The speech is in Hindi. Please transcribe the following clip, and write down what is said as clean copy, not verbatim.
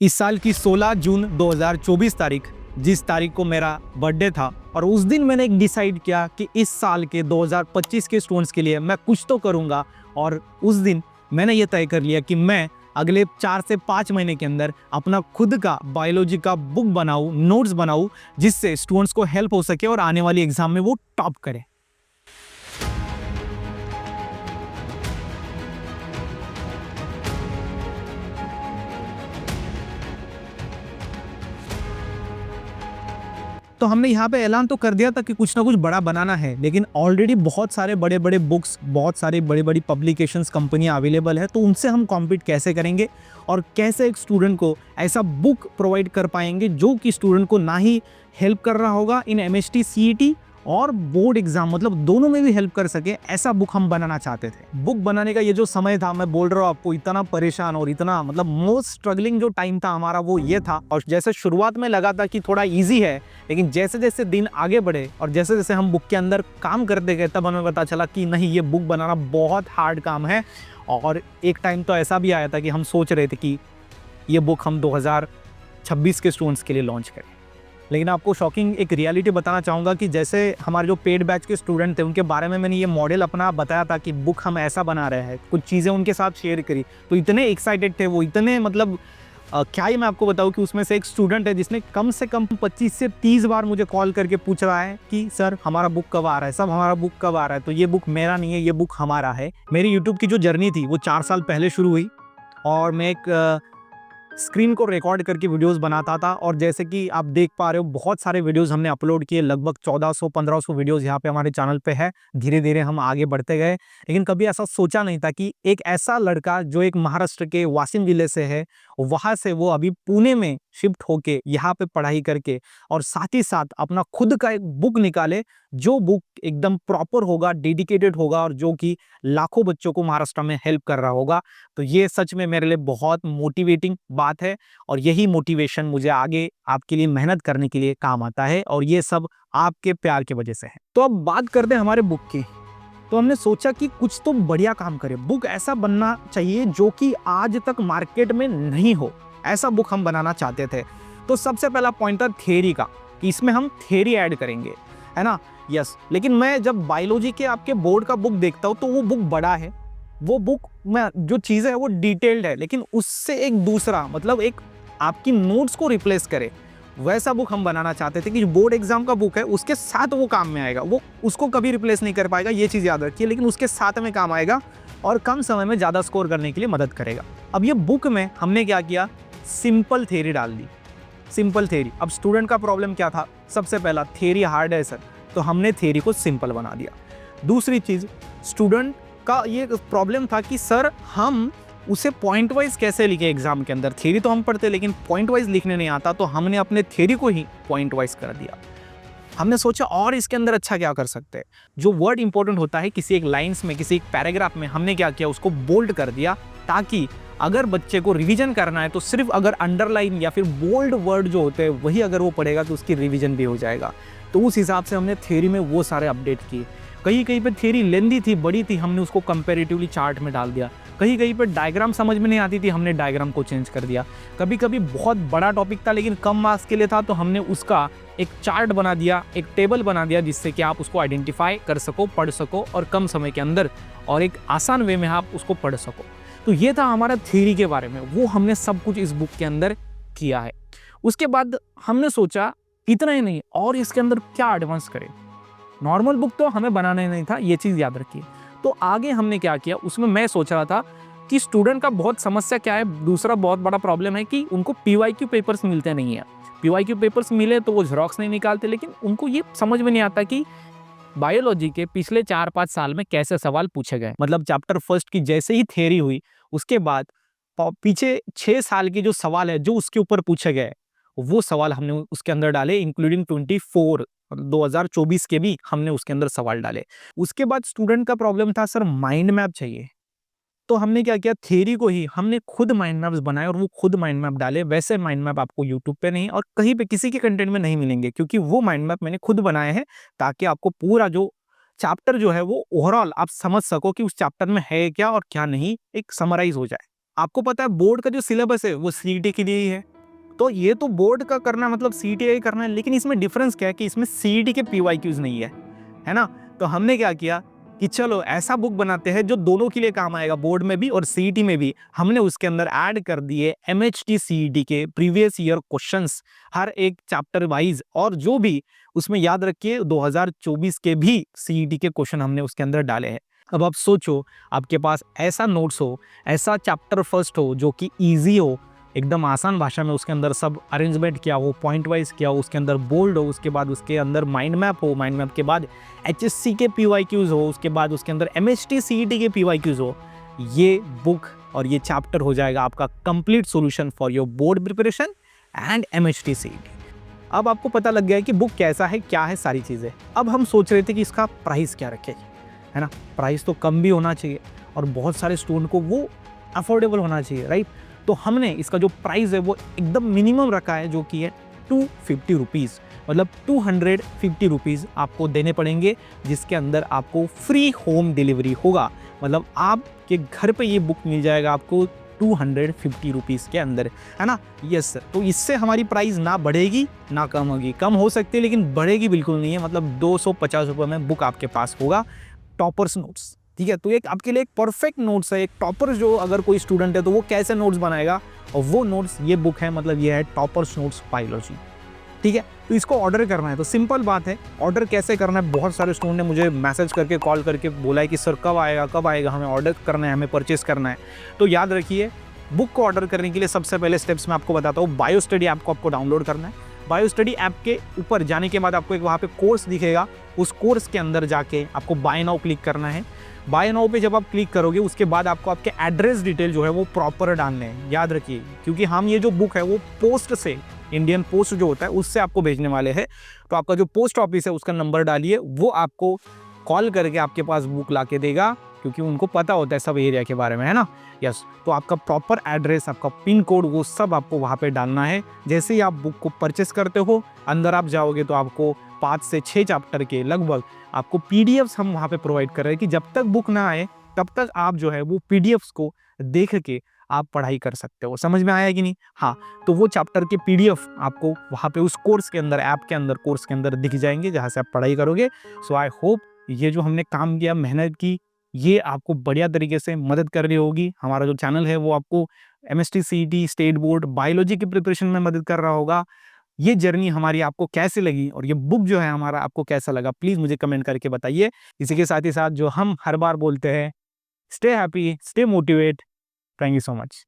इस साल की 16 जून 2024 तारीख, जिस तारीख को मेरा बर्थडे था, और उस दिन मैंने एक डिसाइड किया कि इस साल के 2025 के स्टूडेंट्स के लिए मैं कुछ तो करूंगा। और उस दिन मैंने ये तय कर लिया कि मैं अगले 4 से 5 महीने के अंदर अपना खुद का बायोलॉजी का बुक बनाऊं, नोट्स बनाऊं, जिससे स्टूडेंट्स को हेल्प हो सके और आने वाली एग्जाम में वो टॉप करें। तो हमने यहाँ पे ऐलान तो कर दिया था कि कुछ ना कुछ बड़ा बनाना है, लेकिन ऑलरेडी बहुत सारे बड़े बड़े बुक्स, बहुत सारी बड़ी बड़ी पब्लिकेशंस, कंपनियां अवेलेबल है। तो उनसे हम कॉम्पीट कैसे करेंगे और कैसे एक स्टूडेंट को ऐसा बुक प्रोवाइड कर पाएंगे जो कि स्टूडेंट को ना ही हेल्प कर रहा होगा इन एमएसटी, सीईटी और बोर्ड एग्जाम, मतलब दोनों में भी हेल्प कर सके, ऐसा बुक हम बनाना चाहते थे। बुक बनाने का ये जो समय था, मैं बोल रहा हूँ आपको, इतना परेशान और इतना मतलब मोस्ट स्ट्रगलिंग जो टाइम था हमारा वो ये था। और जैसे शुरुआत में लगा था कि थोड़ा इजी है, लेकिन जैसे जैसे दिन आगे बढ़े और जैसे जैसे हम बुक के अंदर काम करते गए, तब हमें पता चला कि नहीं, ये बुक बनाना बहुत हार्ड काम है। और एक टाइम तो ऐसा भी आया था कि हम सोच रहे थे कि ये बुक हम 2026 के स्टूडेंट्स के लिए लॉन्च करें। लेकिन आपको शॉकिंग एक रियलिटी बताना चाहूँगा कि जैसे हमारे जो पेड बैच के स्टूडेंट थे, उनके बारे में मैंने ये मॉडल अपना बताया था कि बुक हम ऐसा बना रहे हैं, कुछ चीज़ें उनके साथ शेयर करी, तो इतने एक्साइटेड थे वो, इतने मतलब क्या ही मैं आपको बताऊँ कि उसमें से एक स्टूडेंट है जिसने कम से कम 25 से 30 बार मुझे कॉल करके पूछ रहा है कि सर हमारा बुक कब आ रहा है, सब हमारा बुक कब आ रहा है। तो ये बुक मेरा नहीं है, ये बुक हमारा है। मेरी यूट्यूब की जो जर्नी थी वो 4 साल पहले शुरू हुई, और मैं एक स्क्रीन को रिकॉर्ड करके वीडियोस बनाता था। और जैसे कि आप देख पा रहे हो, बहुत सारे वीडियोस हमने अपलोड किए, लगभग 1400-1500 वीडियोस यहाँ पे हमारे चैनल पे है। धीरे धीरे हम आगे बढ़ते गए, लेकिन कभी ऐसा सोचा नहीं था कि एक ऐसा लड़का जो एक महाराष्ट्र के वाशिम जिले से है, वहां से वो अभी पुणे में शिफ्ट होके यहाँ पे पढ़ाई करके और साथ ही साथ अपना खुद का एक बुक निकाले, जो बुक एकदम प्रॉपर होगा, डेडिकेटेड होगा, और जो कि लाखों बच्चों को महाराष्ट्र में हेल्प कर रहा होगा। तो ये सच में मेरे लिए बहुत मोटिवेटिंग बात है, और यही मोटिवेशन मुझे आगे आपके लिए मेहनत करने के लिए काम आता है, और ये सब आपके प्यार की वजह से है। तो अब बात करते हैं हमारे बुक की। तो हमने सोचा कि कुछ तो बढ़िया काम करें, बुक ऐसा बनना चाहिए जो कि आज तक मार्केट में नहीं हो, ऐसा बुक हम बनाना चाहते थे। तो सबसे पहला पॉइंट था थियरी का, कि इसमें हम थियरी ऐड करेंगे, है ना। यस, लेकिन मैं जब बायोलॉजी के आपके बोर्ड का बुक देखता हूँ तो वो बुक बड़ा है, वो बुक में जो चीज़ें है वो डिटेल्ड है, लेकिन उससे एक दूसरा मतलब एक आपकी नोट्स को रिप्लेस करे, वैसा बुक हम बनाना चाहते थे कि जो बोर्ड एग्जाम का बुक है उसके साथ वो काम में आएगा। वो उसको कभी रिप्लेस नहीं कर पाएगा, ये चीज़ याद रखिए, लेकिन उसके साथ में काम आएगा और कम समय में ज़्यादा स्कोर करने के लिए मदद करेगा। अब ये बुक में हमने क्या किया, सिंपल थ्योरी डाल दी, सिंपल थ्योरी। अब स्टूडेंट का प्रॉब्लम क्या था, सबसे पहला थ्योरी हार्ड है सर, तो हमने थ्योरी को सिंपल बना दिया। दूसरी चीज़, स्टूडेंट का ये प्रॉब्लम था कि सर हम उसे पॉइंट वाइज कैसे लिखे एग्जाम के अंदर, थ्योरी तो हम पढ़ते लेकिन पॉइंट वाइज लिखने नहीं आता, तो हमने अपने थ्योरी को ही पॉइंट वाइज कर दिया। हमने सोचा और इसके अंदर अच्छा क्या कर सकते हैं, जो वर्ड इंपॉर्टेंट होता है किसी एक लाइन्स में, किसी एक पैराग्राफ में, हमने क्या किया, उसको बोल्ड कर दिया, ताकि अगर बच्चे को रिवीजन करना है तो सिर्फ अगर अंडरलाइन या फिर बोल्ड वर्ड जो होते हैं वही अगर वो पढ़ेगा तो उसकी रिवीजन भी हो जाएगा। तो उस हिसाब से हमने थ्योरी में वो सारे अपडेट किए। कहीं कहीं पे थ्योरी लेंदी थी, बड़ी थी, हमने उसको कंपैरेटिवली चार्ट में डाल दिया। कहीं कहीं पे डायग्राम समझ में नहीं आती थी, हमने डायग्राम को चेंज कर दिया। कभी कभी बहुत बड़ा टॉपिक था लेकिन कम मार्क्स के लिए था, तो हमने उसका एक चार्ट बना दिया, एक टेबल बना दिया, जिससे कि आप उसको आइडेंटिफाई कर सको, पढ़ सको, और कम समय के अंदर और एक आसान वे में आप उसको पढ़ सको। तो ये था हमारा थ्योरी के बारे में, वो हमने सब कुछ इस बुक के अंदर किया है। उसके बाद हमने सोचा इतना ही नहीं, और इसके अंदर क्या एडवांस करें। नॉर्मल बुक तो हमें बनाना ही नहीं था, ये चीज़ याद रखिए। तो आगे हमने क्या किया, उसमें मैं सोच रहा था कि स्टूडेंट का बहुत समस्या क्या है, दूसरा बहुत बड़ा प्रॉब्लम है कि उनको पीवाईक्यू पेपर्स मिलते नहीं है। पीवाईक्यू पेपर्स मिले तो वो जेरॉक्स नहीं निकालते, लेकिन उनको ये समझ में नहीं आता कि बायोलॉजी के पिछले 4-5 साल में कैसे सवाल पूछे गए। मतलब चैप्टर फर्स्ट की जैसे ही थ्योरी हुई, उसके बाद पीछे 6 साल के जो सवाल है जो उसके ऊपर पूछे गए, वो सवाल हमने उसके अंदर डाले, इंक्लूडिंग 2024 के भी हमने उसके अंदर सवाल डाले। उसके बाद स्टूडेंट का प्रॉब्लम था सर माइंड मैप चाहिए, तो हमने क्या किया, थ्योरी को ही हमने खुद माइंड मैप्स बनाए और वो खुद माइंड मैप डाले। वैसे माइंड मैप आपको यूट्यूब पे नहीं और कहीं पे किसी के कंटेंट में नहीं मिलेंगे, क्योंकि वो माइंड मैप मैंने खुद बनाए हैं, ताकि आपको पूरा जो चैप्टर जो है वो ओवरऑल आप समझ सको कि उस चैप्टर में है क्या और क्या नहीं, एक समराइज हो जाए। आपको पता है बोर्ड का जो सिलेबस है वो सीईटी के लिए ही है, तो ये तो बोर्ड का करना मतलब सीईटी का करना है, लेकिन इसमें डिफरेंस क्या है कि इसमें सीईटी के पीवाईक्यूज नहीं है ना। तो हमने क्या किया कि चलो ऐसा बुक बनाते हैं जो दोनों के लिए काम आएगा, बोर्ड में भी और सीईटी में भी। हमने उसके अंदर ऐड कर दिए एमएचटी सीईटी के प्रीवियस ईयर क्वेश्चंस हर एक चैप्टर वाइज, और जो भी उसमें याद रखिए 2024 के भी सीईटी के क्वेश्चन हमने उसके अंदर डाले हैं। अब आप सोचो, आपके पास ऐसा नोट्स हो, ऐसा चैप्टर फर्स्ट हो जो कि ईजी हो, एकदम आसान भाषा में उसके अंदर सब अरेंजमेंट किया हो, पॉइंट वाइज किया हो, उसके अंदर बोल्ड हो, उसके बाद उसके अंदर माइंड मैप हो, माइंड मैप के बाद एचएससी के पीवाईक्यूज हो, उसके बाद उसके अंदर एमएचटी सीईटी के पीवाईक्यूज हो। ये बुक और ये चैप्टर हो जाएगा आपका complete solution for your board preparation and MHT CET. अब आपको पता लग गया है कि बुक कैसा है, क्या है, सारी चीज़ें। अब हम सोच रहे थे कि इसका प्राइस क्या रखें, है ना। प्राइस तो कम भी होना चाहिए और बहुत सारे स्टूडेंट को वो अफोर्डेबल होना चाहिए, राइट। तो हमने इसका जो प्राइस है वो एकदम मिनिमम रखा है, जो कि है 250 रुपीज़, मतलब 250 रुपीज़ आपको देने पड़ेंगे, जिसके अंदर आपको फ्री होम डिलीवरी होगा। मतलब आपके घर पे ये बुक मिल जाएगा आपको 250 रुपीज़ के अंदर, है ना। Yes sir. तो इससे हमारी प्राइस ना बढ़ेगी ना कम होगी, कम हो सकती है लेकिन बढ़ेगी बिल्कुल नहीं है। मतलब 250 रुपये में बुक आपके पास होगा, टॉपर्स नोट्स, ठीक है। तो एक आपके लिए एक परफेक्ट नोट्स है। एक टॉपर जो अगर कोई स्टूडेंट है तो वो कैसे नोट्स बनाएगा, और वो नोट्स ये बुक है, मतलब ये है टॉपर्स नोट्स बायोलॉजी, ठीक है। तो इसको ऑर्डर करना है तो सिंपल बात है, ऑर्डर कैसे करना है। बहुत सारे स्टूडेंट ने मुझे मैसेज करके, कॉल करके बोला है कि सर कब आएगा, हमें ऑर्डर करना है, हमें परचेस करना है। तो याद रखिए, बुक को ऑर्डर करने के लिए सबसे पहले स्टेप्स मैं आपको बताता हूँ। बायो स्टडी ऐप को आपको डाउनलोड करना है। बायो स्टडी ऐप के ऊपर जाने के बाद आपको एक वहाँ पे कोर्स दिखेगा, उस कोर्स के अंदर जाके आपको बाय नाउ क्लिक करना है। बाय नाउ पे जब आप क्लिक करोगे उसके बाद आपको आपके एड्रेस डिटेल जो है वो प्रॉपर डालने हैं, याद रखिए, क्योंकि हम ये जो बुक है वो पोस्ट से, इंडियन पोस्ट जो होता है उससे आपको भेजने वाले हैं। तो आपका जो पोस्ट ऑफिस है उसका नंबर डालिए, वो आपको कॉल करके आपके पास बुक ला के देगा, क्योंकि उनको पता होता है सब एरिया के बारे में, है ना। यस। तो आपका प्रॉपर एड्रेस, आपका पिन कोड, वो सब आपको वहाँ पे डालना है। जैसे ही आप बुक को परचेस करते हो, अंदर आप जाओगे तो आपको 5 से 6 चैप्टर के लगभग आपको पीडीएफ्स हम वहाँ पे प्रोवाइड कर रहे हैं, कि जब तक बुक ना आए तब तक आप जो है वो पीडीएफ्स को देख के आप पढ़ाई कर सकते हो। समझ में आया कि नहीं? हाँ। तो वो चैप्टर के पीडीएफ आपको वहाँ पे उस कोर्स के अंदर, ऐप के अंदर, कोर्स के अंदर दिख जाएंगे, जहाँ से आप पढ़ाई करोगे। सो आई होप ये जो हमने काम किया, मेहनत की, ये आपको बढ़िया तरीके से मदद कर रही होगी। हमारा जो चैनल है वो आपको MHT CET, state board, biology की प्रिपरेशन में मदद कर रहा होगा। ये जर्नी हमारी आपको कैसे लगी और ये बुक जो है हमारा आपको कैसा लगा, प्लीज़ मुझे कमेंट करके बताइए। इसी के साथ ही साथ जो हम हर बार बोलते हैं, stay happy, stay motivate. Thank you so much.